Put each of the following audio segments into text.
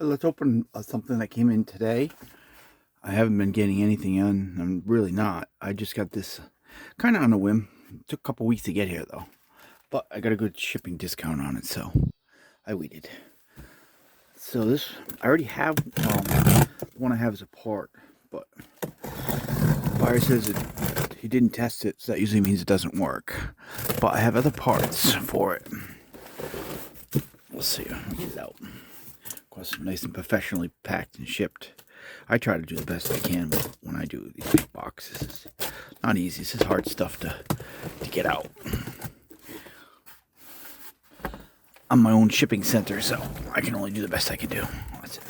Let's open something that came in today. I haven't been getting anything in. I'm really not. I just got this kind of on a whim. It took a couple weeks to get here though. But I got a good shipping discount on it, so I waited. So this, I already have, the one I have is a part, but the buyer says he didn't test it, so that usually means it doesn't work. But I have other parts for it. We'll see. I'll get it out. Of course, nice and professionally packed and shipped. I try to do the best I can when I do these big boxes. It's not easy. This is hard stuff to get out. I'm my own shipping center, so I can only do the best I can do. That's it.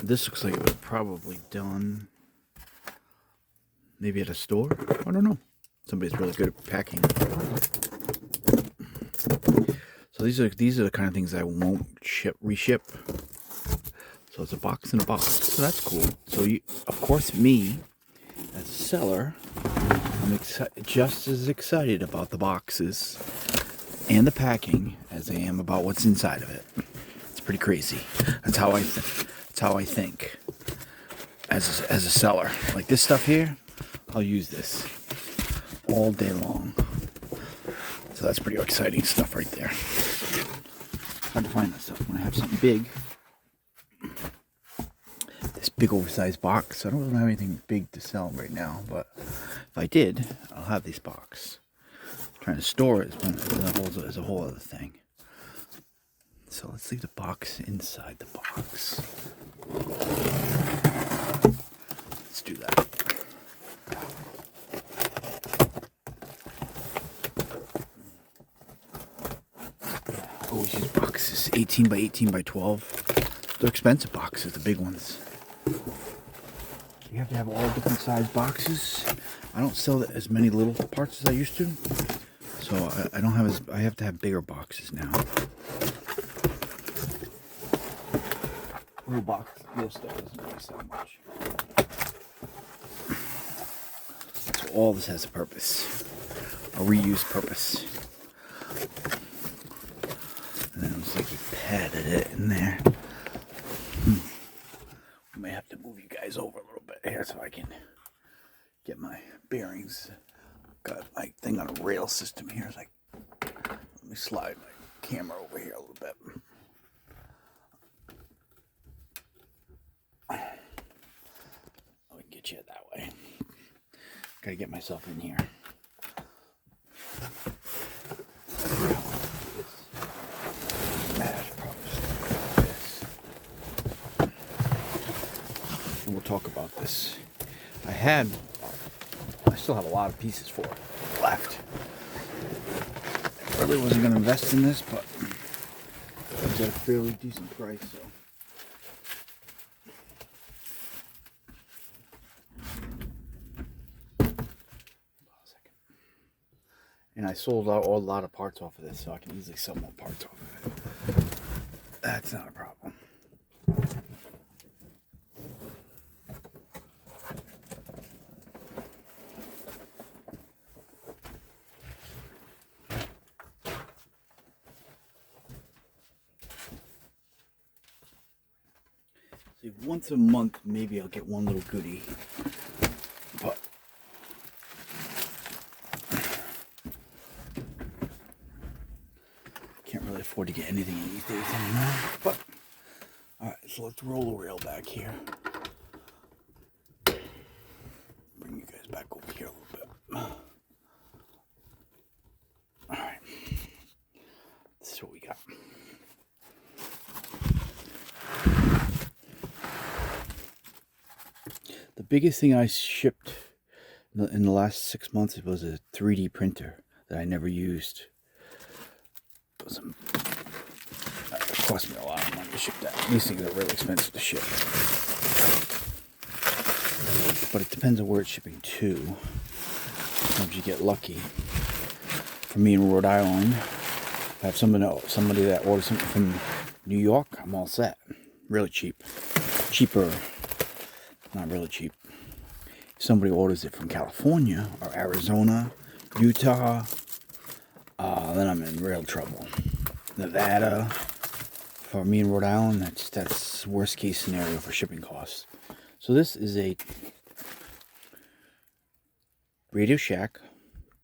This looks like it was probably done maybe at a store. I don't know. Somebody's really good at packing. So these are the kind of things I won't reship. So it's a box in a box. So that's cool. So of course, me as a seller, I'm just as excited about the boxes and the packing as I am about what's inside of it. It's pretty crazy. That's how I think as a seller. Like this stuff here, I'll use this all day long. So that's pretty exciting stuff right there. Hard to find that stuff when I have something big. This big oversized box. I don't really have anything big to sell right now, but if I did, I'll have this box. Trying to store it is a whole other thing. So let's leave the box inside the box. Let's do that. Always use boxes 18 by 18 by 12. They're expensive boxes, the big ones. You have to have all different size boxes. I don't sell as many little parts as I used to, so I don't have I have to have bigger boxes now. Little box, little stuff doesn't really sell much. So all this has a purpose, a reuse purpose. And then it's like you padded it in there. I may have to move you guys over a little bit here so I can get my bearings. Got my thing on a rail system here. It's like, let me slide my camera over here a little bit. Oh, we can get you that way. Gotta get myself in here. And we'll talk about this. I still have a lot of pieces for it left. I really wasn't going to invest in this, but it was at a fairly decent price, so. And I sold out a lot of parts off of this, so I can easily sell more parts off of it. That's not a problem. See, once a month, maybe I'll get one little goodie, but can't really afford to get anything these days anymore. But all right, so let's roll the rail back here. Bring you guys back over here a little bit. All right, this is what we got. The biggest thing I shipped in the last 6 months was a 3D printer that I never used. It cost me a lot of money to ship that. These things are really expensive to ship. But it depends on where it's shipping to. Sometimes you get lucky. For me in Rhode Island, if I have somebody that orders something from New York, I'm all set. Really cheap. Cheaper. Not really cheap. If somebody orders it from California or Arizona, Utah, then I'm in real trouble. Nevada, for me in Rhode Island, that's worst case scenario for shipping costs. So this is a Radio Shack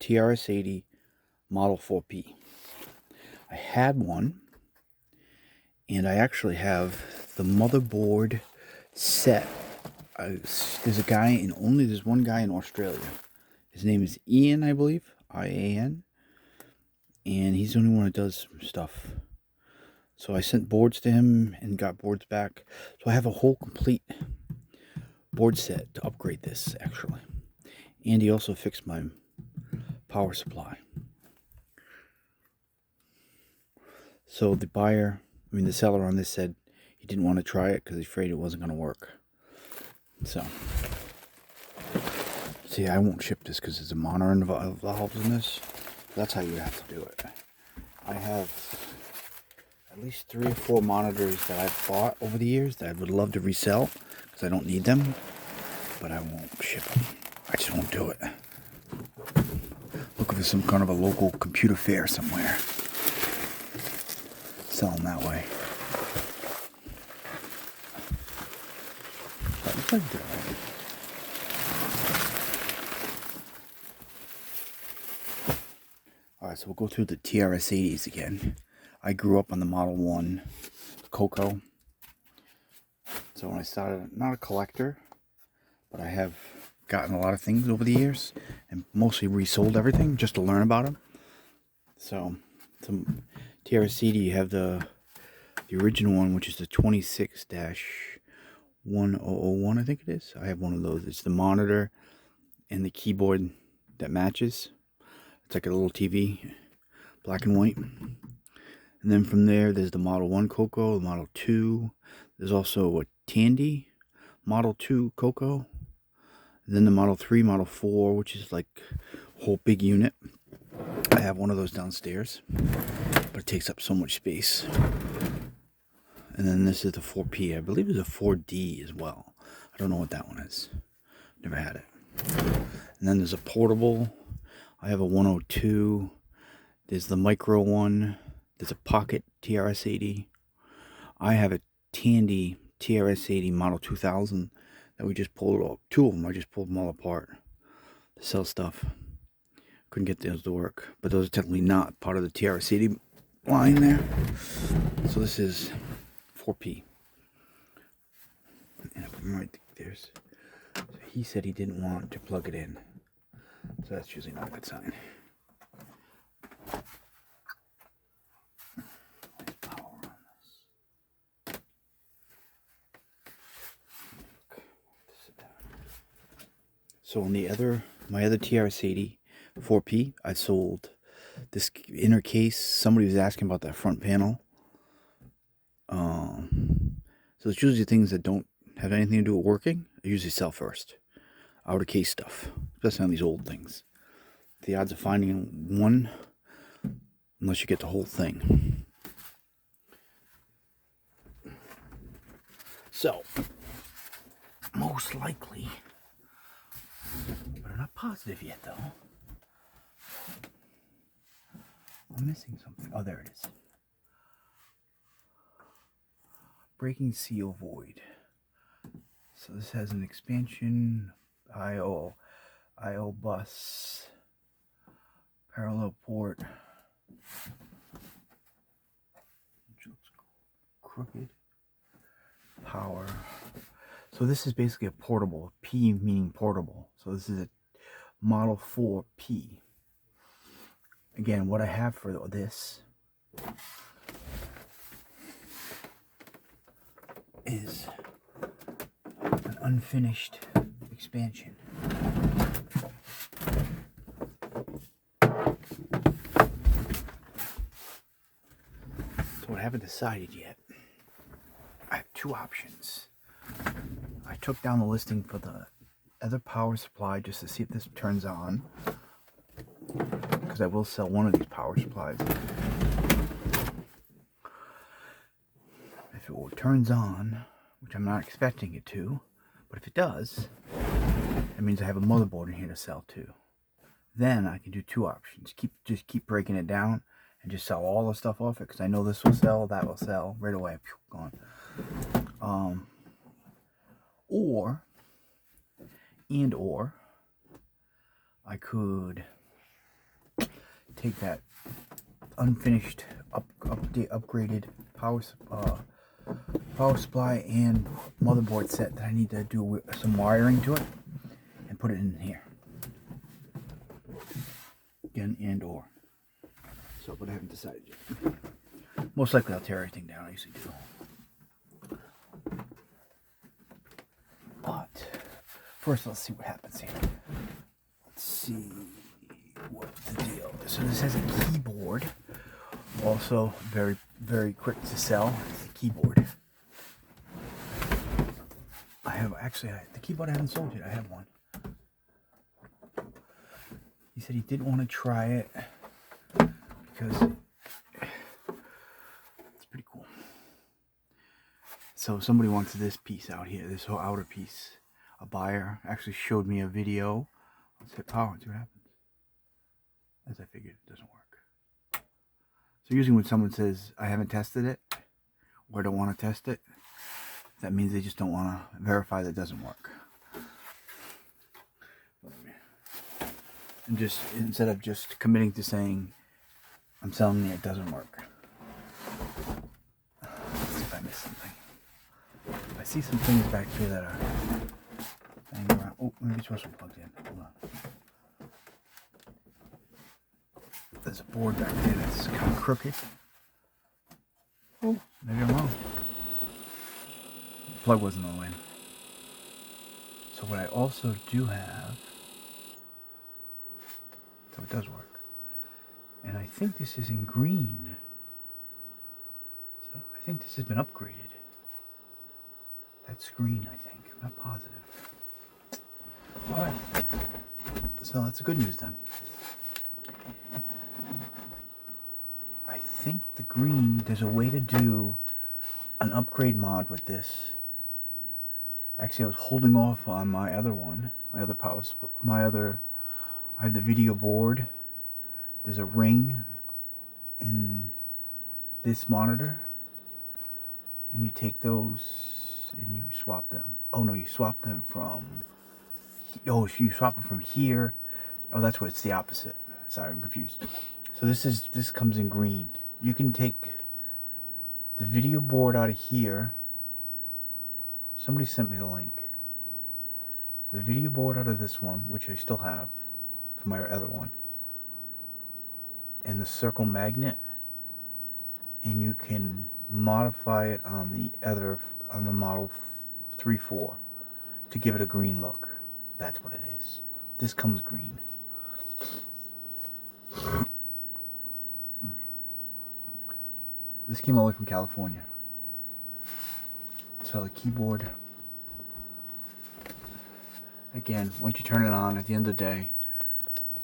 TRS-80 Model 4P. I had one, and I actually have the motherboard set. There's one guy in Australia. His name is Ian, I believe, I-A-N, and he's the only one that does stuff. So I sent boards to him and got boards back. So I have a whole complete board set to upgrade this, actually. And he also fixed my power supply. So the seller on this said he didn't want to try it because he's afraid it wasn't going to work. So, see, I won't ship this because there's a monitor involved in this. That's how you have to do it. I have at least 3 or 4 monitors that I've bought over the years that I would love to resell because I don't need them, but I won't ship them. I just won't do it. Looking for some kind of a local computer fair somewhere. Sell them that way. That looks like that. Alright, so we'll go through the TRS-80s again. I grew up on the Model 1 Coco. So when I started, not a collector, but I have gotten a lot of things over the years and mostly resold everything just to learn about them. So some TRS-80, you have the original one, which is the 26-1001, I think it is. I have one of those. It's the monitor and the keyboard that matches. It's like a little TV, black and white. And then from there, there's the Model 1 Coco, the Model 2. There's also a Tandy Model 2 Coco. And then the Model 3, Model 4, which is like a whole big unit. I have one of those downstairs, but it takes up so much space. And then this is the 4P. I believe there's a 4D as well. I don't know what that one is. Never had it. And then there's a portable. I have a 102. There's the micro one. There's a pocket TRS-80. I have a Tandy TRS-80 Model 2000 that we just pulled up. 2 of them. I just pulled them all apart to sell stuff. Couldn't get those to work, but those are technically not part of the TRS-80 line there. So this is 4P. And right there's. So he said he didn't want to plug it in, so that's usually not a good sign. There's power on this. So on my other TRS-80 4P, I sold this inner case. Somebody was asking about that front panel. So it's usually things that don't have anything to do with working. I usually sell first. Outer case stuff, especially on these old things. The odds of finding one, unless you get the whole thing. So, most likely, but I'm not positive yet though. I'm missing something. Oh, there it is. Breaking seal void. So this has an expansion I/O bus, parallel port, which looks crooked. Power. So this is basically a portable. P meaning portable. So this is a Model 4P. Again, what I have for this is an unfinished expansion. So I haven't decided yet. I have 2 options. I took down the listing for the other power supply just to see if this turns on, because I will sell one of these power supplies. If it turns on, which I'm not expecting it to, but if it does, that means I have a motherboard in here to sell too. Then I can do 2 options. Just keep breaking it down and just sell all the stuff off it, because I know this will sell, that will sell right away. Gone. Or I could take that unfinished upgraded power supply and motherboard set that I need to do some wiring to it and put it in here. Again, or. So, but I haven't decided yet. Most likely I'll tear everything down. I usually do. But first, let's see what happens here. Let's see what the deal is. So this has a keyboard. Also very, very quick to sell. It's the keyboard. I have actually the keyboard I haven't sold yet. I have one. He said he didn't want to try it because it's pretty cool. So somebody wants this piece out here, this whole outer piece. A buyer actually showed me a video. Let's hit power and see what happens. As I figured, it doesn't work. So usually when someone says, I haven't tested it, or don't want to test it, that means they just don't want to verify that it doesn't work. And just, instead of just committing to saying, I'm selling it, it doesn't work. Let's see if I missed something. I see some things back here that are hanging around. Oh, maybe it's supposed to be plugged in. Hold on. There's a board back there that's kind of crooked. Oh, maybe I'm wrong. The plug wasn't all in. So what I also do have, so it does work. And I think this is in green. So I think this has been upgraded. That's green, I think. I'm not positive. Alright. So that's the good news then. I think the green, there's a way to do an upgrade mod with this. Actually, I was holding off on my other one, I have the video board. There's a ring in this monitor, and you take those and you swap them. Oh no, you swap them from, oh, you swap them from here. Oh, that's what, it's the opposite. Sorry, I'm confused. So this comes in green. You can take the video board out of here. Somebody sent me the link. The video board out of this one, which I still have from my other one, and the circle magnet, and you can modify it on the model 3.4 to give it a green look. That's what it is. This comes green. This came all the way from California. So the keyboard, again, once you turn it on, at the end of the day,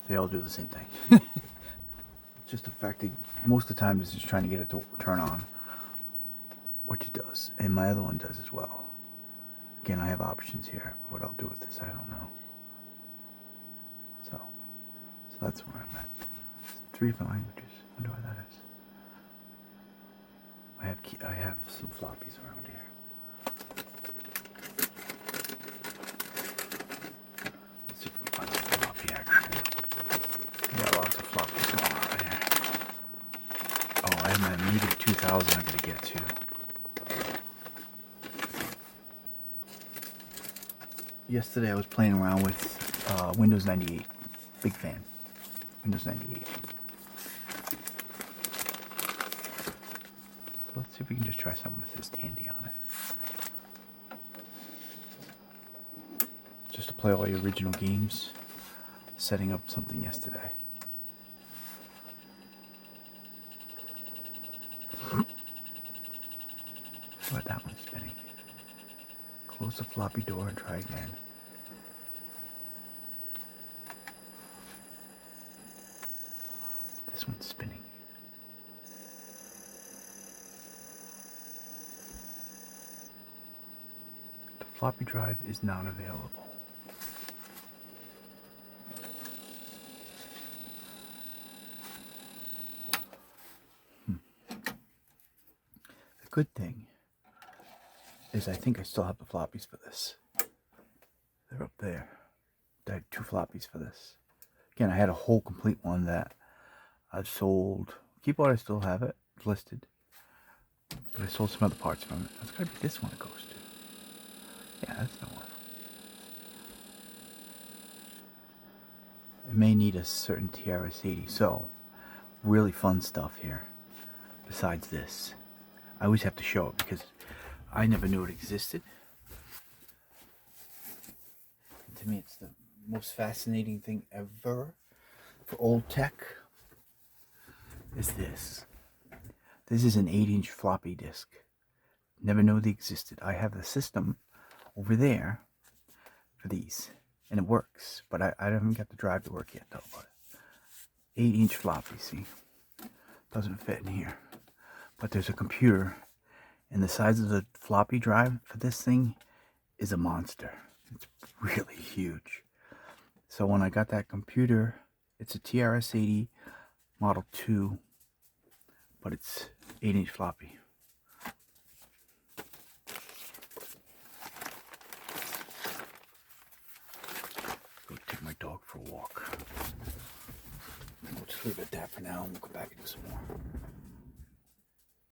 they all do the same thing. It's just affecting, most of the time it's just trying to get it to turn on, which it does, and my other one does as well. Again, I have options here. What I'll do with this, I don't know. So that's where I'm at. 3 different languages. I wonder why that is. I have some floppies around here. Let's see if we can find some floppy action. Got lots of floppies going on here. Oh, I have my Amiga 2000 I gotta get to. Yesterday I was playing around with Windows 98. Big fan. Windows 98. So let's see if we can just try something with this Tandy on it. Just to play all your original games. Setting up something yesterday. But that one's spinning. Close the floppy door and try again. This one's spinning. The floppy drive is not available. good thing is I think I still have the floppies for this. They're up there. I had 2 floppies for this. Again, I had a whole complete one that I've sold. Keyboard, I still have it. It's listed. But I sold some other parts from it. That's gotta be this one it goes to. Yeah, that's the one. It may need a certain TRS-80. So, really fun stuff here. Besides this. I always have to show it because I never knew it existed. And to me, it's the most fascinating thing ever for old tech is this. This is an 8-inch floppy disk. Never knew they existed. I have the system over there for these, and it works, but I haven't got the drive to work yet though. But 8-inch floppy, see, doesn't fit in here. But there's a computer, and the size of the floppy drive for this thing is a monster. It's really huge. So when I got that computer, it's a TRS-80 Model 2, but it's 8-inch floppy. Go take my dog for a walk. We'll just leave it at that for now, and we'll come back and do some more.